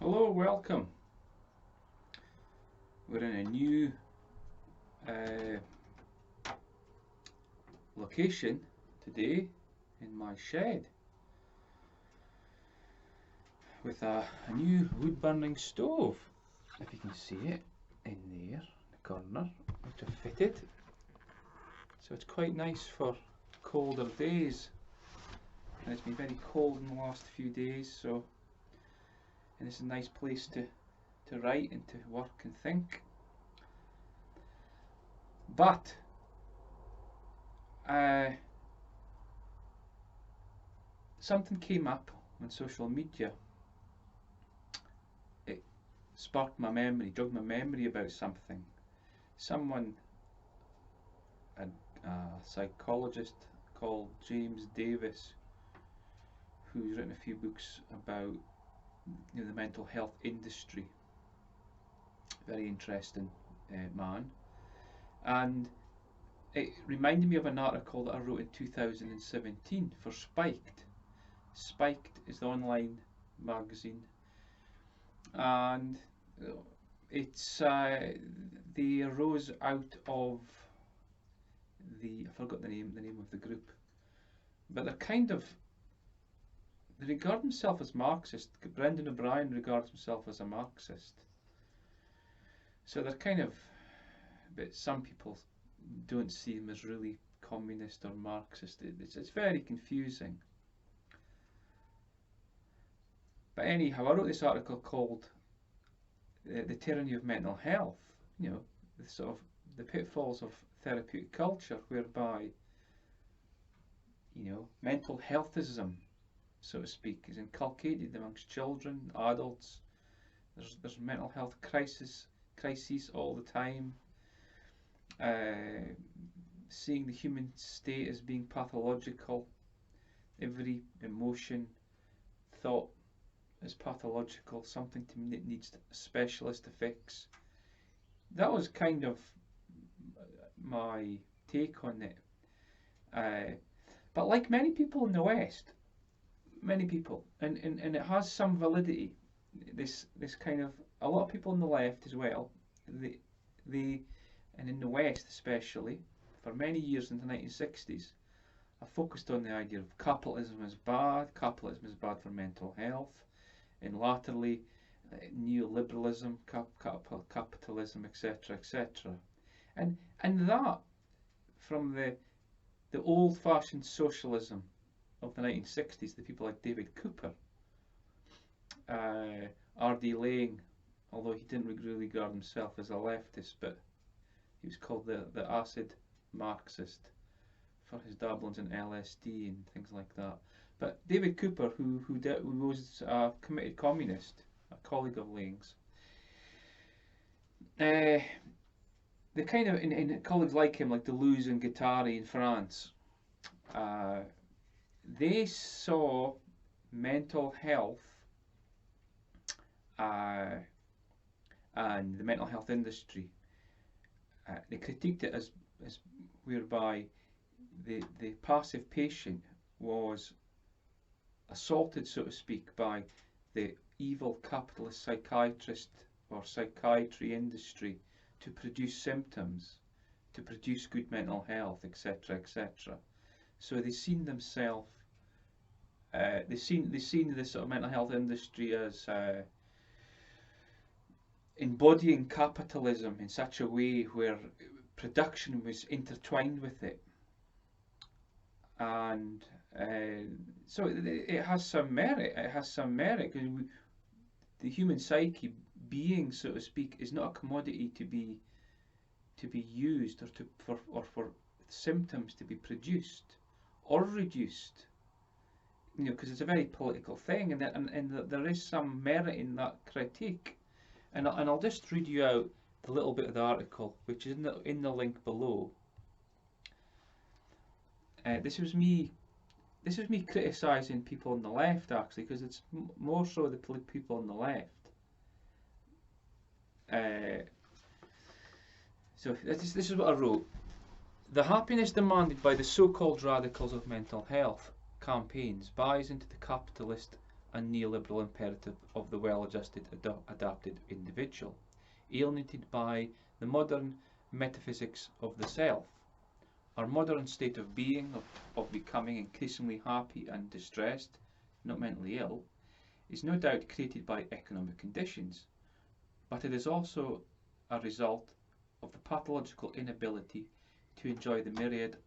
Hello, welcome. We're in a new location today in my shed with a new wood burning stove, if you can see it in there in the corner, which I've fitted. So it's quite nice for colder days, and it's been very cold in the last few days, and it's a nice place to write and to work and think. But something came up on social media. It sparked my memory, jogged my memory about something. Someone, a psychologist called James Davis, who's written a few books about the mental health industry. Very interesting man. And it reminded me of an article that I wrote in 2017 for Spiked. Spiked is the online magazine, and it's they arose out of I forgot the name of the group, but they regard themselves as Marxist. Brendan O'Brien regards himself as a Marxist. So they're kind of, but some people don't see him as really communist or Marxist. It's very confusing. But anyhow, I wrote this article called "The Tyranny of Mental Health." You know, the pitfalls of therapeutic culture, whereby mental healthism, so to speak, is inculcated amongst children, adults. There's mental health crises all the time. Seeing the human state as being pathological, every emotion, thought is pathological, something that needs a specialist to fix. That was kind of my take on it. But like many people in the West, many people, and it has some validity. This kind of, a lot of people on the left as well, and in the West especially, for many years in the 1960s, I focused on the idea of capitalism is bad for mental health, and latterly neoliberalism, capitalism, etc., etc. And that, from the old-fashioned socialism of the 1960s, the people like David Cooper, R.D. Laing, although he didn't really regard himself as a leftist, but he was called the acid Marxist for his dabblings in LSD and things like that. But David Cooper, who was a committed communist, a colleague of Laing's, the kind of, and colleagues like him, like Deleuze and Guattari in France, they saw mental health and the mental health industry. They critiqued it as whereby the passive patient was assaulted, so to speak, by the evil capitalist psychiatrist or psychiatry industry to produce symptoms, to produce good mental health, etc., etc. So they seen themselves, they seen this sort of mental health industry as embodying capitalism in such a way where production was intertwined with it, and so it has some merit. It has some merit because the human psyche, being, so to speak, is not a commodity to be used or for symptoms to be produced or reduced. You know, because it's a very political thing, and there is some merit in that critique. And I'll just read you out the little bit of the article, which is in the link below. This was me criticising people on the left, actually, because it's more so the people on the left. So this is what I wrote. The happiness demanded by the so-called radicals of mental health campaigns buys into the capitalist and neoliberal imperative of the well-adjusted, adapted individual, alienated by the modern metaphysics of the self. Our modern state of being, of becoming increasingly happy and distressed, not mentally ill, is no doubt created by economic conditions, but it is also a result of the pathological inability to enjoy the myriad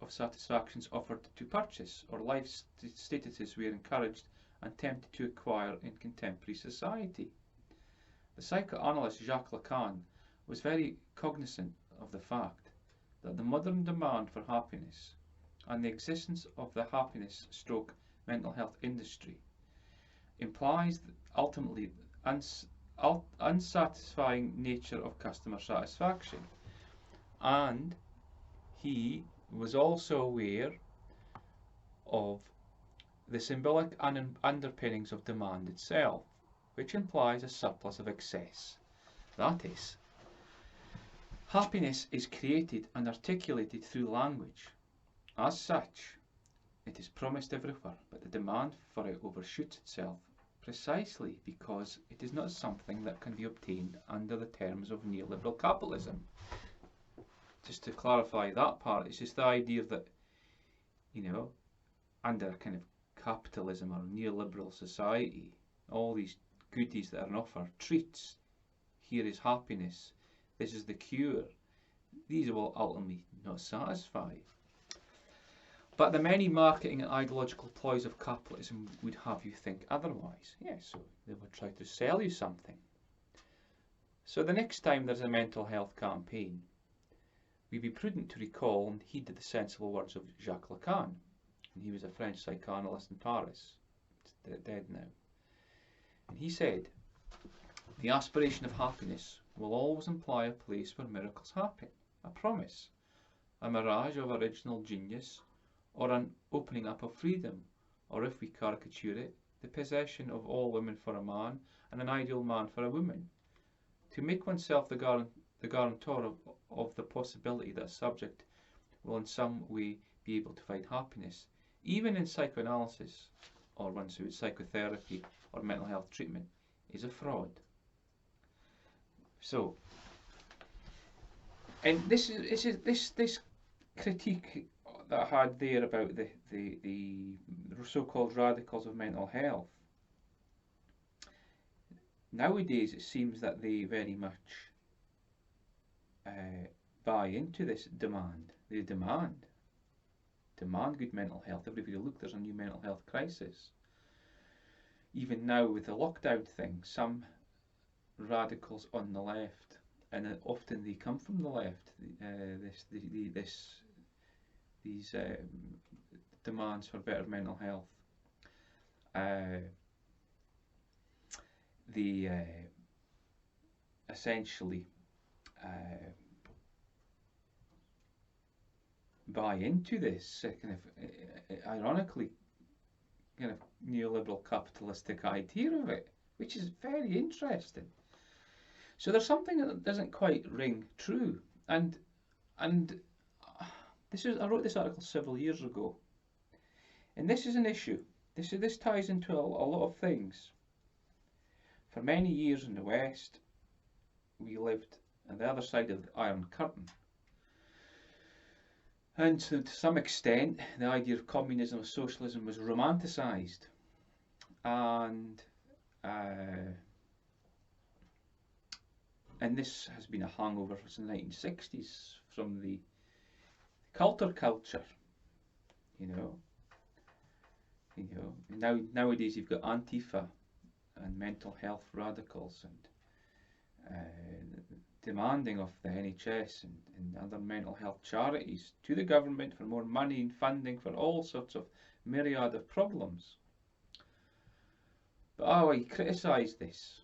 of satisfactions offered to purchase, or life statuses we are encouraged and tempted to acquire in contemporary society. The psychoanalyst Jacques Lacan was very cognizant of the fact that the modern demand for happiness and the existence of the happiness stroke mental health industry implies ultimately unsatisfying nature of customer satisfaction, and he was also aware of the symbolic underpinnings of demand itself, which implies a surplus of excess. That is, happiness is created and articulated through language. As such, it is promised everywhere, but the demand for it overshoots itself precisely because it is not something that can be obtained under the terms of neoliberal capitalism. Just to clarify that part, it's just the idea that, under a kind of capitalism or neoliberal society, all these goodies that are on offer, treats, here is happiness, this is the cure, these will ultimately not satisfy. But the many marketing and ideological ploys of capitalism would have you think otherwise. Yes, so they would try to sell you something. So the next time there's a mental health campaign, we'd be prudent to recall and heed the sensible words of Jacques Lacan. And he was a French psychoanalyst in Paris. He's dead now. And he said, the aspiration of happiness will always imply a place where miracles happen, a promise, a mirage of original genius, or an opening up of freedom, or if we caricature it, the possession of all women for a man and an ideal man for a woman. To make oneself the guarantor of the possibility that a subject will in some way be able to find happiness, even in psychoanalysis, or once with psychotherapy or mental health treatment, is a fraud. So, and this critique that I had there about the so-called radicals of mental health. Nowadays, it seems that they very much buy into this demand. They demand good mental health. Everybody look, there's a new mental health crisis. Even now with the lockdown thing, some radicals on the left, and often they come from the left, these demands for better mental health, essentially buy into this kind of ironically kind of neoliberal capitalistic idea of it, which is very interesting. So there's something that doesn't quite ring true, and I wrote this article several years ago, and this is an issue. This ties into a lot of things. For many years in the West, we lived on the other side of the Iron Curtain, and so to some extent the idea of communism or socialism was romanticised, and this has been a hangover since the 1960s from the culture. Nowadays you've got Antifa and mental health radicals and demanding of the NHS and other mental health charities to the government for more money and funding for all sorts of myriad of problems. But I criticise this,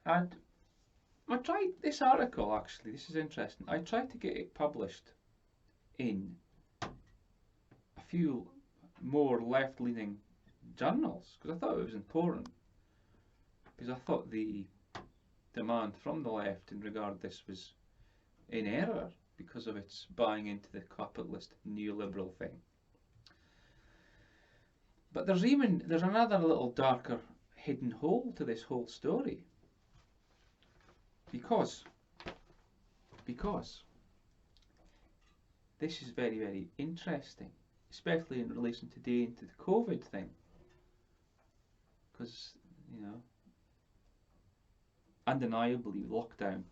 and I tried this article, actually, this is interesting, I tried to get it published in a few more left-leaning journals, because I thought it was important, because I thought the demand from the left in regard to this was in error because of its buying into the capitalist neoliberal thing. But there's another little darker hidden hole to this whole story, because this is very, very interesting, especially in relation today into the COVID thing, because, you know, undeniably lockdown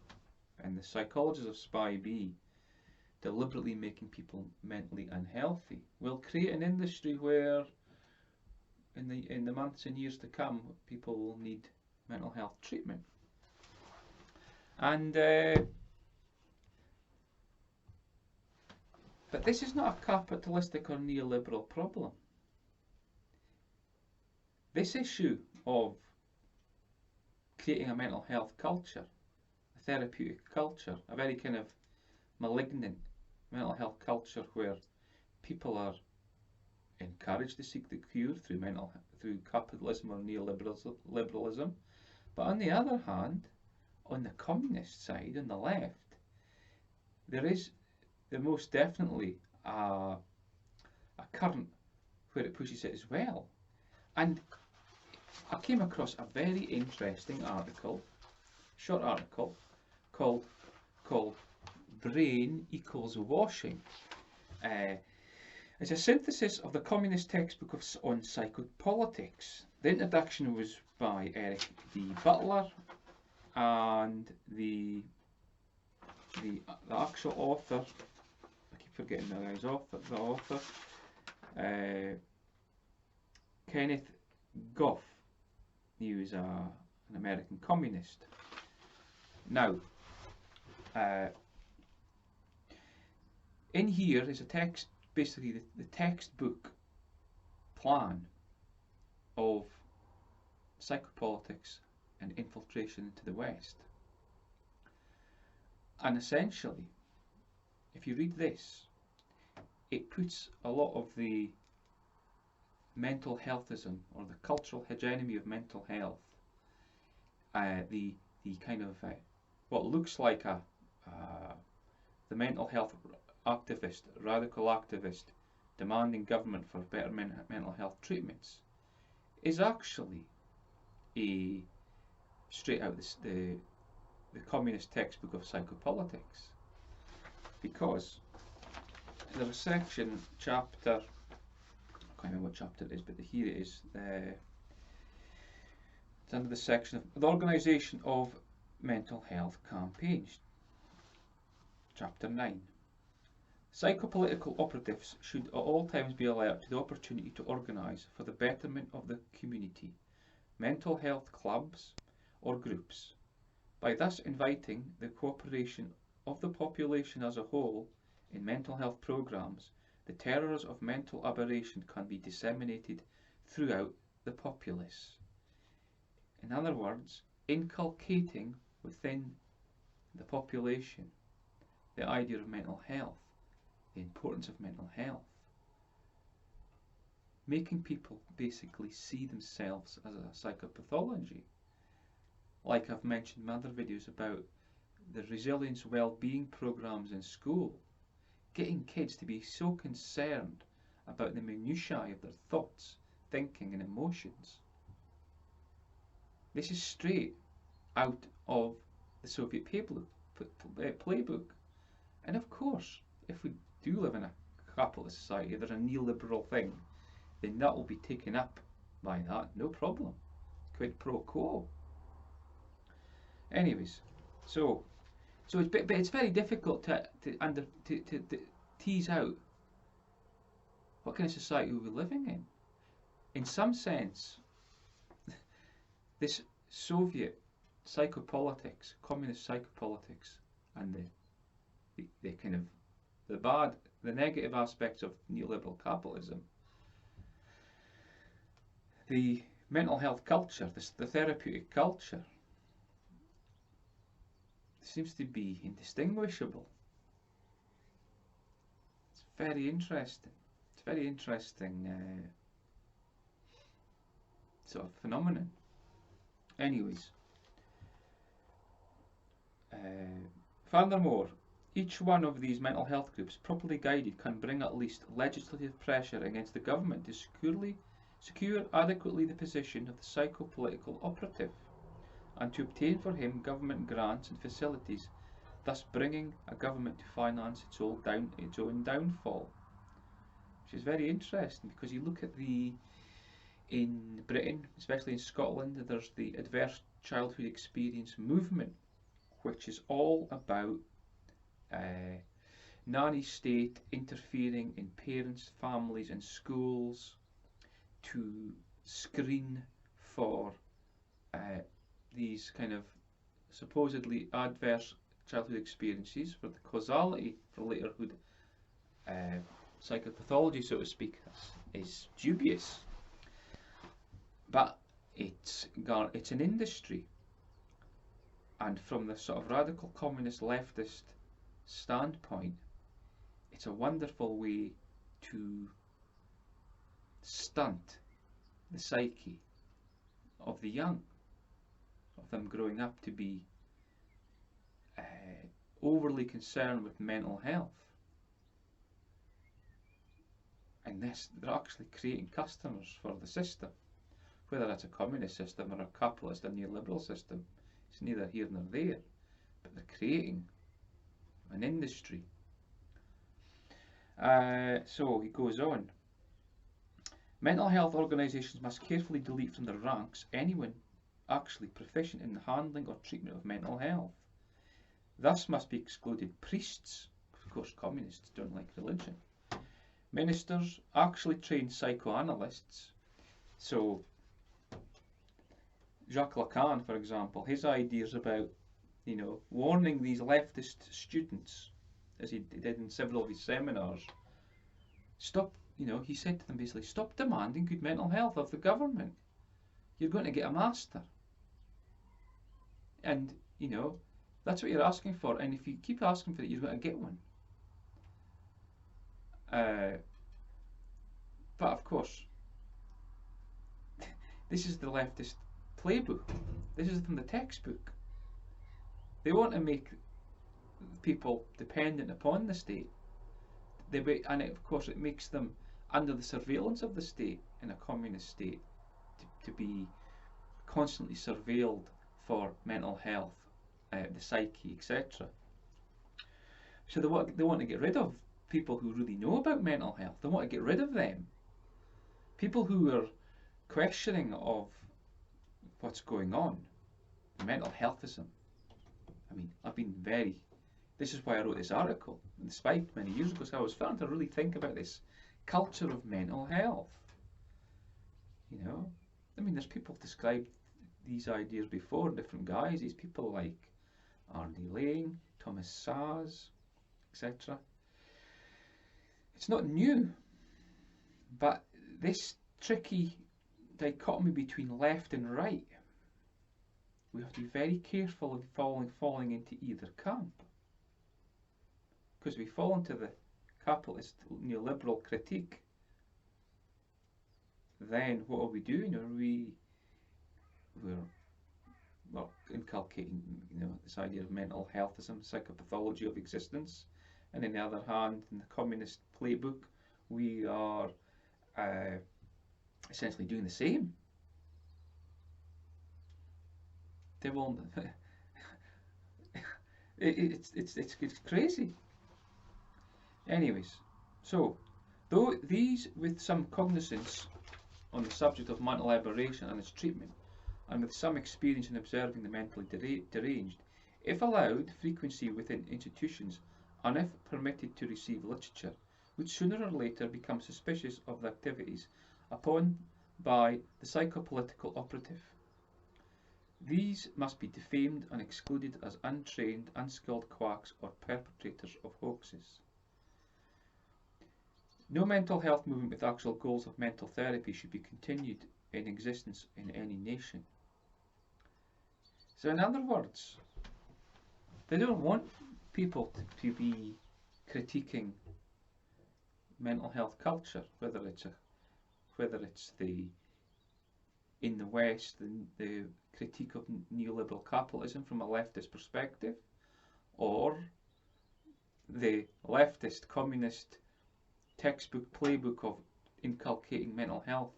and the psychologists of SPI-B deliberately making people mentally unhealthy will create an industry where in the months and years to come people will need mental health treatment. And but this is not a capitalistic or neoliberal problem. This issue of creating a mental health culture, a therapeutic culture, a very kind of malignant mental health culture where people are encouraged to seek the cure through capitalism or neoliberalism. But on the other hand, on the communist side, on the left, there is most definitely a current where it pushes it as well. And I came across a very interesting article, short article, called Brain Equals Washing. It's a synthesis of the communist textbook on psychopolitics. The introduction was by Eric D. Butler, and the actual author, I keep forgetting the guy's author, Kenneth Goff. He was an American communist. Now, in here is a text, basically the textbook plan of psychopolitics and infiltration into the West. And essentially, if you read this, it puts a lot of the mental healthism, or the cultural hegemony of mental health, the kind of what looks like the mental health activist, radical activist, demanding government for better mental health treatments, is actually a straight out the communist textbook of psychopolitics, because there's a section, chapter, I can't remember what chapter it is, but here it is. It's under the section of the organisation of mental health campaigns, chapter 9. Psychopolitical operatives should at all times be alert to the opportunity to organise for the betterment of the community mental health clubs or groups. By thus inviting the cooperation of the population as a whole in mental health programmes, the terrors of mental aberration can be disseminated throughout the populace. In other words, inculcating within the population the idea of mental health, the importance of mental health, making people basically see themselves as a psychopathology. Like I've mentioned in my other videos about the resilience well-being programs in school, getting kids to be so concerned about the minutiae of their thoughts, thinking and emotions. This is straight out of the Soviet playbook. And of course, if we do live in a capitalist society, there's a neoliberal thing, then that will be taken up by that, no problem. Quid pro quo. Anyways, so it's very difficult to tease out what kind of society we're living in. In some sense, this Soviet psychopolitics, communist psychopolitics, and the kind of the negative aspects of neoliberal capitalism, the mental health culture, the therapeutic culture, seems to be indistinguishable. It's very interesting. It's a very interesting sort of phenomenon. Anyways, furthermore, each one of these mental health groups, properly guided, can bring at least legislative pressure against the government to securely secure adequately the position of the psychopolitical operative, and to obtain for him government grants and facilities, thus bringing a government to finance its own downfall. Which is very interesting, because you look at in Britain, especially in Scotland, there's the adverse childhood experience movement, which is all about nanny state interfering in parents, families and schools to screen for these kind of supposedly adverse childhood experiences, for the causality for laterhood psychopathology, so to speak, is dubious. But it's an industry, and from the sort of radical communist leftist standpoint, it's a wonderful way to stunt the psyche of the young, of them growing up to be overly concerned with mental health. And this, they're actually creating customers for the system, whether that's a communist system or a capitalist or neoliberal system. It's neither here nor there, but they're creating an industry. So he goes on. Mental health organisations must carefully delete from their ranks anyone actually proficient in the handling or treatment of mental health. Thus must be excluded priests, of course communists don't like religion, ministers, actually trained psychoanalysts. So Jacques Lacan, for example, his ideas about, warning these leftist students, as he did in several of his seminars, stop, he said to them basically, stop demanding good mental health of the government. You're going to get a master. And, that's what you're asking for. And if you keep asking for it, you're going to get one. But of course, this is the leftist playbook. This is from the textbook. They want to make people dependent upon the state. And of course, it makes them under the surveillance of the state in a communist state to be constantly surveilled for mental health, the psyche, etc. So they want to get rid of people who really know about mental health. They want to get rid of them. People who are questioning of what's going on, mental healthism. I mean, this is why I wrote this article in the SPI-B many years ago, so I was starting to really think about this culture of mental health. There's people who've described these ideas before, different guys, these people like R.D. Laing, Thomas Saz, etc. It's not new, but this tricky dichotomy between left and right, we have to be very careful of falling into either camp. Because we fall into the capitalist neoliberal critique, then what are we doing? We're inculcating, this idea of mental healthism, psychopathology of existence, and on the other hand, in the communist playbook, we are essentially doing the same. They won't. It's crazy. Anyways, so though these with some cognizance on the subject of mental aberration and its treatment, and with some experience in observing the mentally deranged, if allowed frequency within institutions, and if permitted to receive literature, would sooner or later become suspicious of the activities upon by the psychopolitical operative. These must be defamed and excluded as untrained, unskilled quacks or perpetrators of hoaxes. No mental health movement with actual goals of mental therapy should be continued in existence in any nation. So in other words, they don't want people to be critiquing mental health culture, whether it's in the West, the critique of neoliberal capitalism from a leftist perspective, or the leftist communist textbook playbook of inculcating mental health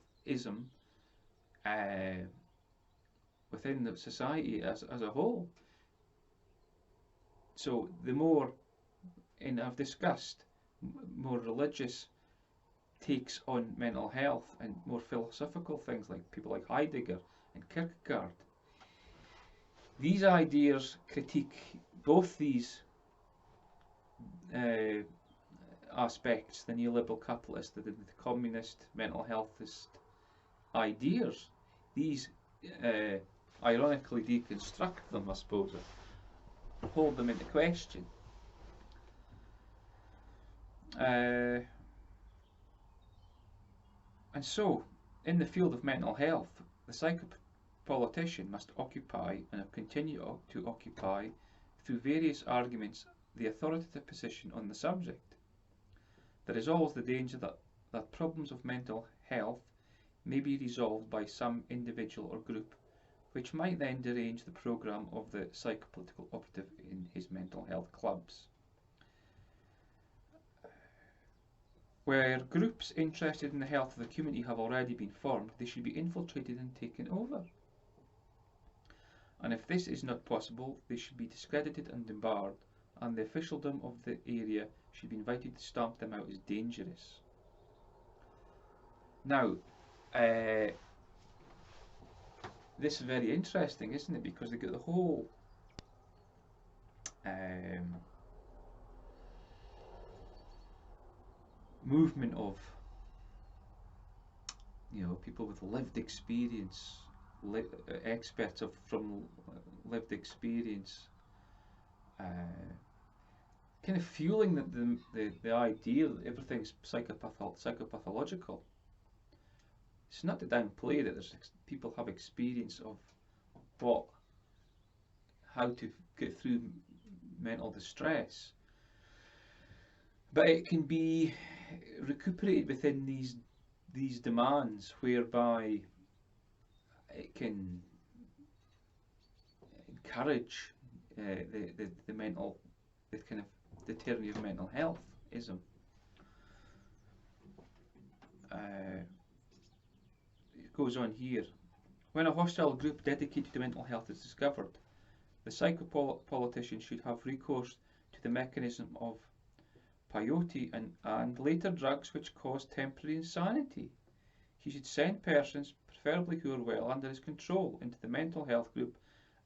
within the society as a whole. So the more, and I've discussed, more religious takes on mental health and more philosophical things like people like Heidegger and Kierkegaard. These ideas critique both these aspects, the neoliberal capitalist, the communist, mental healthist ideas. These ironically deconstruct them, I suppose, or hold them into question. And so, in the field of mental health, the psychopolitician must occupy, and continue to occupy, through various arguments, the authoritative position on the subject. There is always the danger that problems of mental health may be resolved by some individual or group, which might then derange the programme of the psychopolitical operative in his mental health clubs. Where groups interested in the health of the community have already been formed, they should be infiltrated and taken over. And if this is not possible, they should be discredited and debarred, and the officialdom of the area should be invited to stamp them out as dangerous. Now, this is very interesting, isn't it? Because they got the whole movement of, you know, people with lived experience, experts from lived experience, kind of fueling the idea that everything's psychopathological. It's not to downplay that people have experience of how to get through mental distress, but it can be recuperated within these demands, whereby it can encourage the kind of the tyranny of mental health-ism. It goes on here. When a hostile group dedicated to mental health is discovered, the psychopolitician should have recourse to the mechanism of peyote and later drugs which cause temporary insanity. He should send persons, preferably who are well, under his control into the mental health group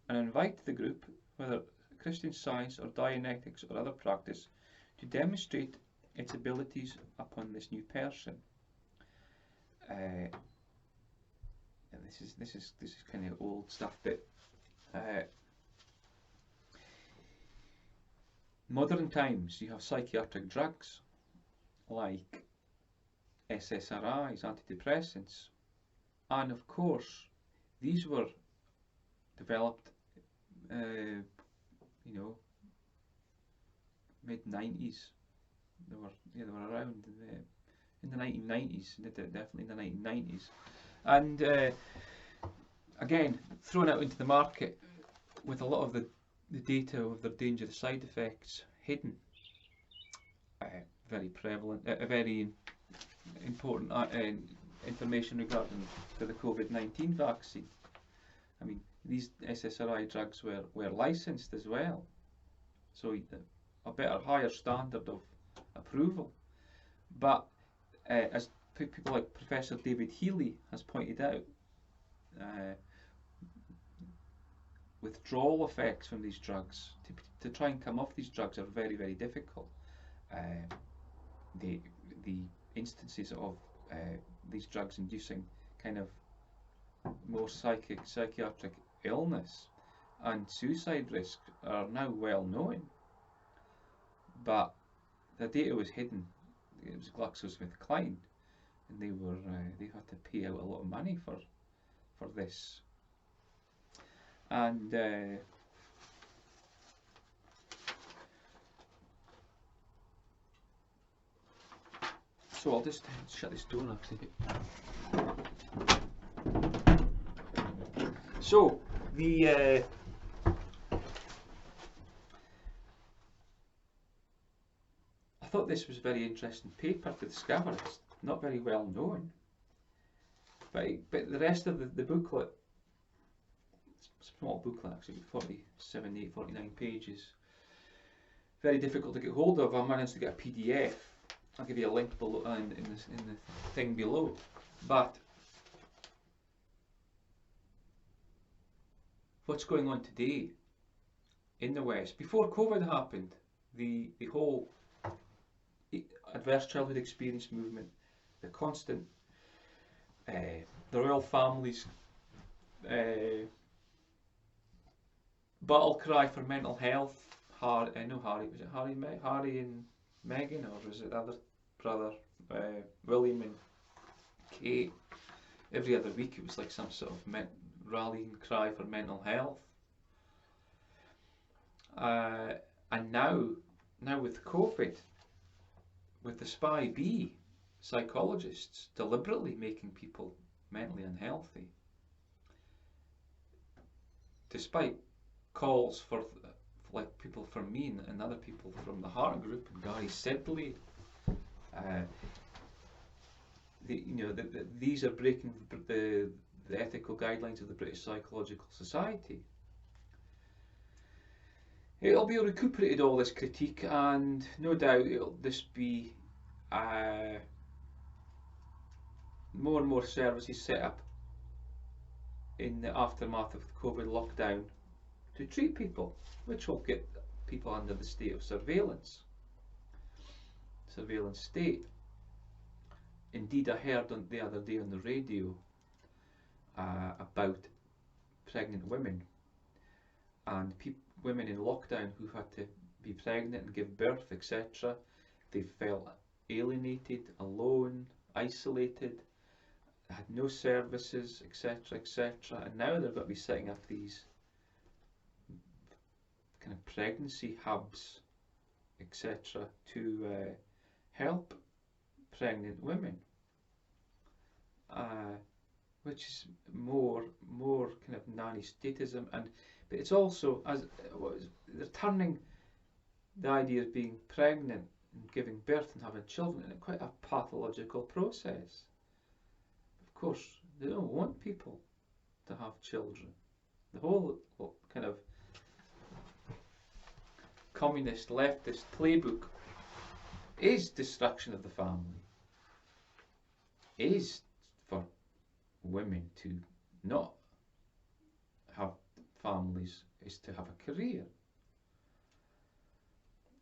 and invite the group, whether Christian Science or Dianetics or other practice, to demonstrate its abilities upon this new person. This is kind of old stuff, but modern times you have psychiatric drugs like SSRIs, antidepressants, and of course these were developed mid-90s. They were around in the 1990s, definitely in the 1990s, and again thrown out into the market with a lot of the data of their dangerous side effects hidden. Very prevalent, very important information regarding the COVID-19 vaccine. I mean, these SSRI drugs were licensed as well, so a better, higher standard of approval. But as people like Professor David Healy has pointed out, withdrawal effects from these drugs, to try and come off these drugs, are very, very difficult. The instances of these drugs inducing kind of more psychiatric illness and suicide risk are now well known, but the data was hidden. It was GlaxoSmithKline, and they had to pay out a lot of money for this. And so I'll just shut this door actually. So I thought this was a very interesting paper to discover. It's not very well known, But the rest of the booklet, it's a small booklet actually, 47, 49 pages. Very difficult to get hold of. I managed to get a PDF. I'll give you a link below in the thing below. But what's going on today in the West? Before COVID happened, the whole adverse childhood experience movement, the constant, the royal family's battle cry for mental health. Harry and Meghan, or was it the other brother, William and Kate? Every other week it was like some sort of rallying cry for mental health. And now with COVID, with the SPI-B, psychologists deliberately making people mentally unhealthy, despite calls for like people from me and other people from the Heart Group and Gary Sibley, these are breaking the ethical guidelines of the British Psychological Society. It'll be recuperated, all this critique, and no doubt it'll just be more and more services set up in the aftermath of the COVID lockdown to treat people, which will get people under the state of surveillance state. Indeed, I heard the other day on the radio about pregnant women and women in lockdown who had to be pregnant and give birth, etc. They felt alienated, alone, isolated, had no services, etc., etc. And now they're going to be setting up these kind of pregnancy hubs, etc., to help pregnant women, which is more kind of nanny statism, but it's also they're turning the idea of being pregnant and giving birth and having children into quite a pathological process. Of course, they don't want people to have children. The whole kind of communist leftist playbook is destruction of the family, is for women to not have families, is to have a career,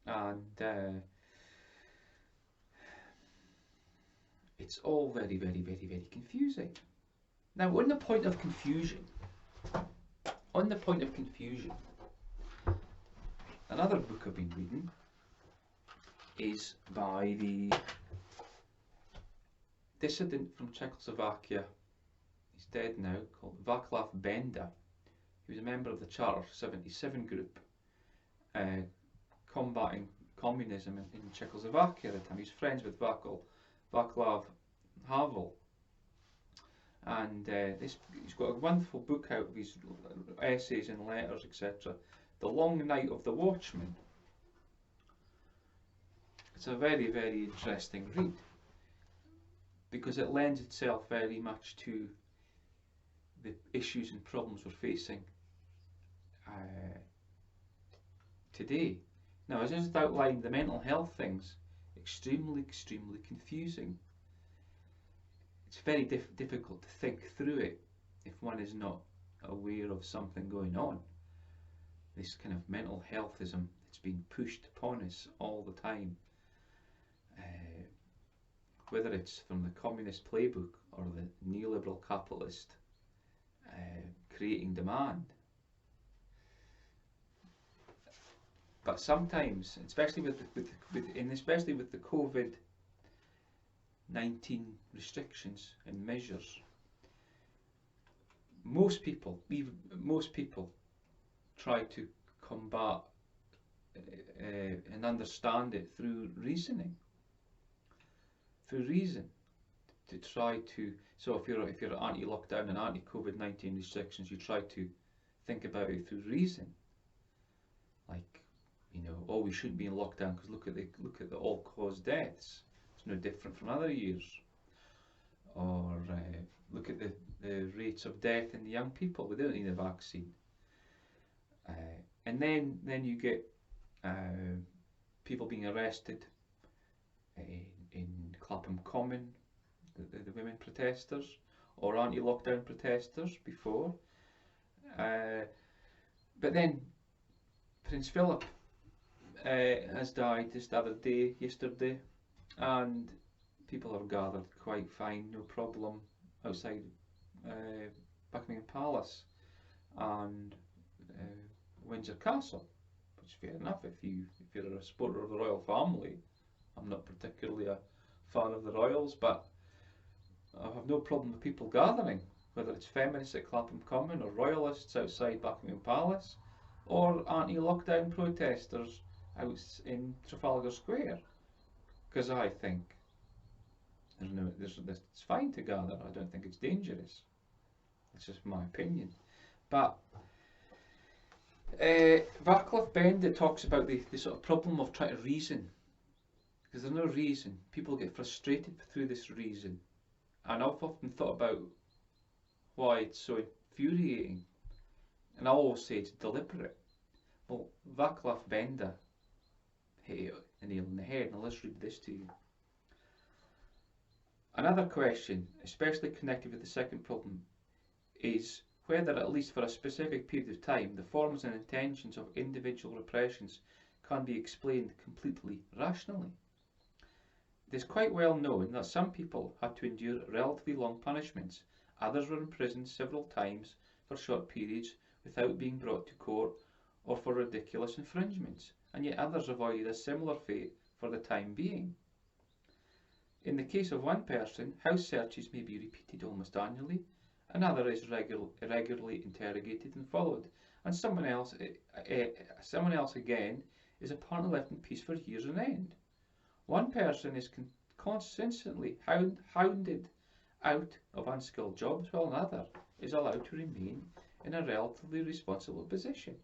and it's all very, very, very, very confusing. Now, on the point of confusion, another book I've been reading is by the dissident from Czechoslovakia, he's dead now, called Vaclav Benda. He was a member of the Charter 77 group, combating communism in Czechoslovakia at the time. He was friends with Vaclav Havel, and he's got a wonderful book out of his essays and letters, etc. The Long Night of the Watchman. It's a very, very interesting read, because it lends itself very much to the issues and problems we're facing today. Now, as I just outlined, the mental health thing's extremely confusing. It's very difficult to think through it if one is not aware of something going on. This kind of mental healthism that's being pushed upon us all the time, whether it's from the communist playbook or the neoliberal capitalist creating demand. But sometimes, especially with the COVID-19 restrictions and measures, most people try to combat and understand it through reasoning, through reason, to try to. So if you're anti-lockdown and anti-COVID-19 restrictions, you try to think about it through reason, like, oh, we shouldn't be in lockdown because look at the all-cause deaths. It's no different from other years. or look at the rates of death in the young people. We don't need a vaccine. And then you get people being arrested in Clapham Common, the women protesters, or anti-lockdown protesters before. But then Prince Philip has died just the other day, yesterday, and people have gathered quite fine, no problem, outside Buckingham Palace and Windsor Castle, which is fair enough if you're a supporter of the royal family. I'm not particularly a fan of the royals, but I have no problem with people gathering, whether it's feminists at Clapham Common or royalists outside Buckingham Palace or anti-lockdown protesters out in Trafalgar Square, because I think it's fine to gather. I don't think it's dangerous. It's just my opinion. But Vaclav Benda talks about the sort of problem of trying to reason, because there's no reason. People get frustrated through this reason, and I've often thought about why it's so infuriating, and I always say it's deliberate. Well, Vaclav Benda hit the nail on the head, and let's read this to you. Another question, especially connected with the second problem, is whether, at least for a specific period of time, the forms and intentions of individual repressions can be explained completely rationally. It is quite well known that some people had to endure relatively long punishments, others were imprisoned several times for short periods without being brought to court or for ridiculous infringements, and yet others avoided a similar fate for the time being. In the case of one person, house searches may be repeated almost annually, another is irregularly interrogated and followed, and someone else again is apparently left in peace for years on end. One person is consistently hounded out of unskilled jobs, while another is allowed to remain in a relatively responsible position.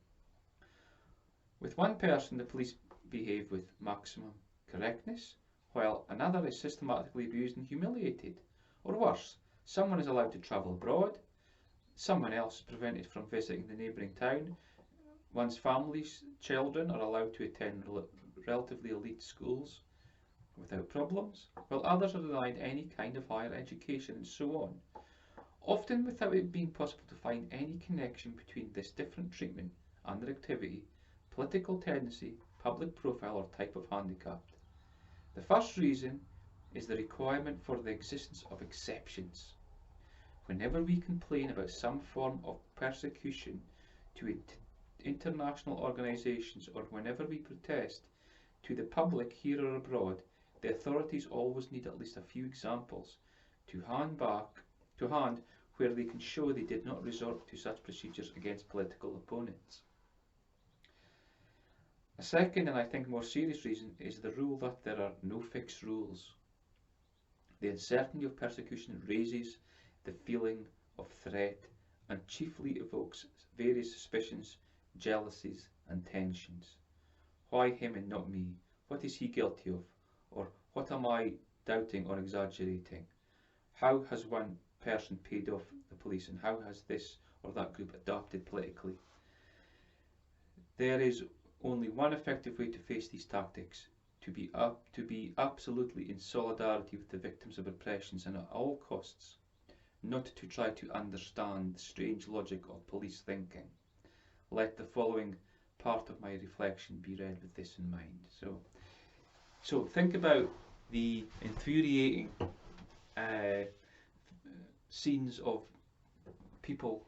With one person, the police behave with maximum correctness, while another is systematically abused and humiliated. Or worse, someone is allowed to travel abroad, someone else is prevented from visiting the neighbouring town, one's family's children are allowed to attend relatively elite schools without problems, while others are denied any kind of higher education, and so on, often without it being possible to find any connection between this different treatment and their activity, political tendency, public profile, or type of handicap. The first reason is the requirement for the existence of exceptions. Whenever we complain about some form of persecution to international organisations, or whenever we protest to the public here or abroad, the authorities always need at least a few examples to hand where they can show they did not resort to such procedures against political opponents. A second, and I think more serious reason, is the rule that there are no fixed rules. The uncertainty of persecution raises the feeling of threat and chiefly evokes various suspicions, jealousies and tensions. Why him and not me? What is he guilty of? Or what am I doubting or exaggerating? How has one person paid off the police, and how has this or that group adapted politically? There is only one effective way to face these tactics: to be absolutely in solidarity with the victims of oppressions, and at all costs not to try to understand the strange logic of police thinking. Let the following part of my reflection be read with this in mind. So think about the infuriating scenes of people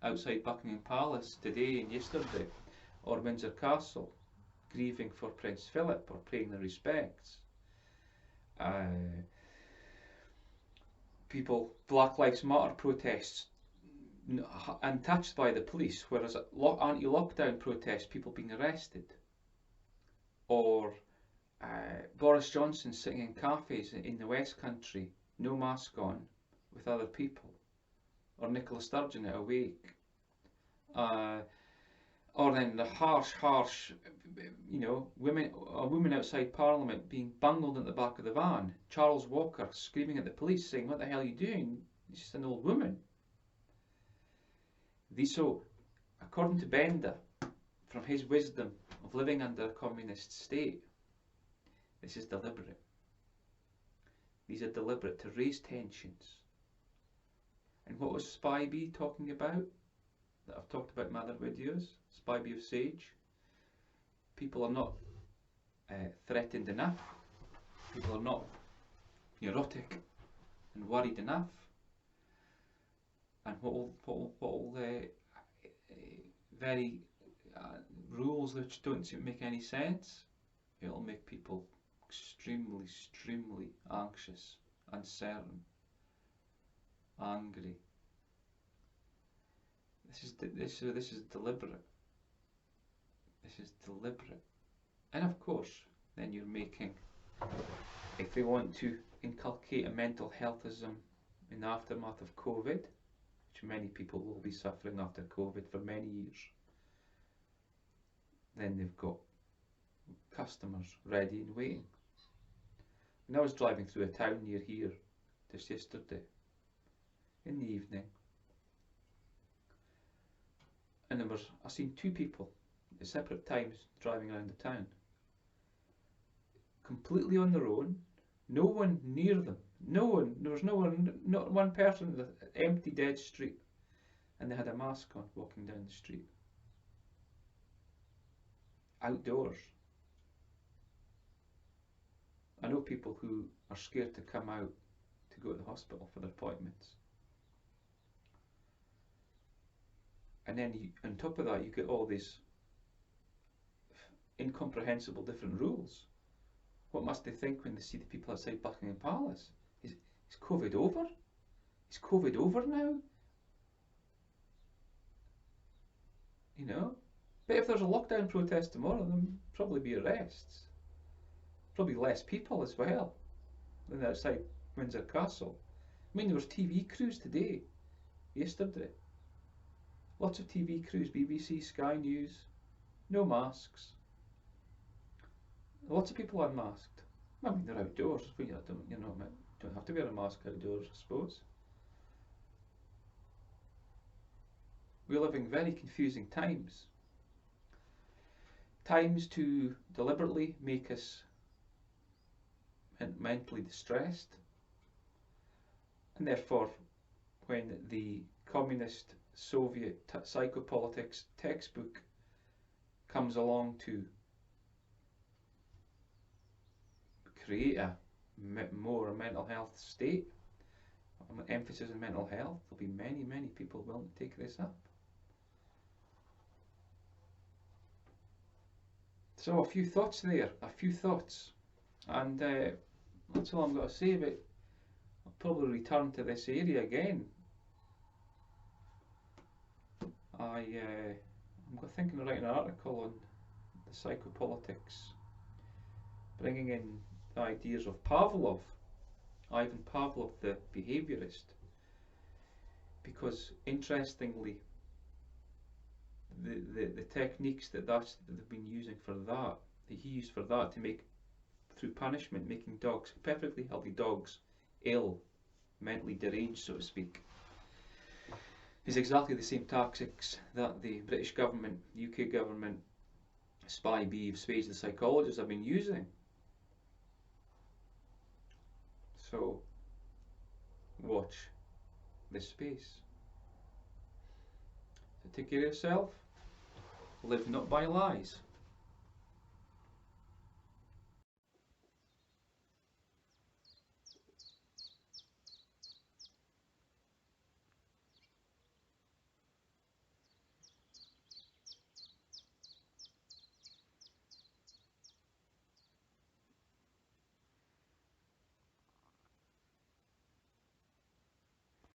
outside Buckingham Palace today and yesterday, or Windsor Castle, grieving for Prince Philip or paying their respects. People, Black Lives Matter protests, untouched by the police, whereas at anti-lockdown protests, people being arrested. Or Boris Johnson sitting in cafes in the West Country, no mask on, with other people. Or Nicola Sturgeon at a wake. Or then the harsh, you know, a woman outside Parliament being bungled at the back of the van. Charles Walker screaming at the police saying, "What the hell are you doing? She's just an old woman." So, according to Benda, from his wisdom of living under a communist state, this is deliberate. These are deliberate to raise tensions. And what was SPI-B talking about? That I've talked about in my other videos. SPI-B of Sage. People are not threatened enough. People are not neurotic and worried enough. And what all the very rules which don't make any sense, it'll make people extremely anxious, uncertain, angry. This is deliberate. This is deliberate. And of course, then you're making, if they want to inculcate a mental healthism in the aftermath of COVID, which many people will be suffering after COVID for many years, then they've got customers ready and waiting. When I was driving through a town near here just yesterday, in the evening, and I seen two people at separate times driving around the town, completely on their own, no one near them, there was no one, not one person, the empty dead street, and they had a mask on walking down the street, outdoors. I know people who are scared to come out to go to the hospital for their appointments. And then on top of that, you get all these incomprehensible different rules. What must they think when they see the people outside Buckingham Palace? Is COVID over? Is COVID over now? You know? But if there's a lockdown protest tomorrow, there'll probably be arrests. Probably less people as well than outside Windsor Castle. I mean, there was TV crews today, yesterday. Lots of TV crews, BBC, Sky News, no masks. Lots of people unmasked. I mean, they're outdoors, but you don't have to wear a mask outdoors, I suppose. We live in very confusing times. Times to deliberately make us mentally distressed, and therefore when the communist Soviet psychopolitics textbook comes along to create a more mental health state, emphasis on mental health, there'll be many people willing to take this up. So a few thoughts there, and that's all I'm going to say, but I'll probably return to this area again. I'm thinking of writing an article on the psychopolitics, bringing in the ideas of Pavlov, Ivan Pavlov, the behaviourist, because interestingly, the techniques that they've been using for that he used for that to make, through punishment, making dogs, perfectly healthy dogs, ill, mentally deranged, so to speak, is exactly the same tactics that the British government, UK government, SPI-B, the psychologists have been using. So watch this space. So take care of yourself. Live not by lies.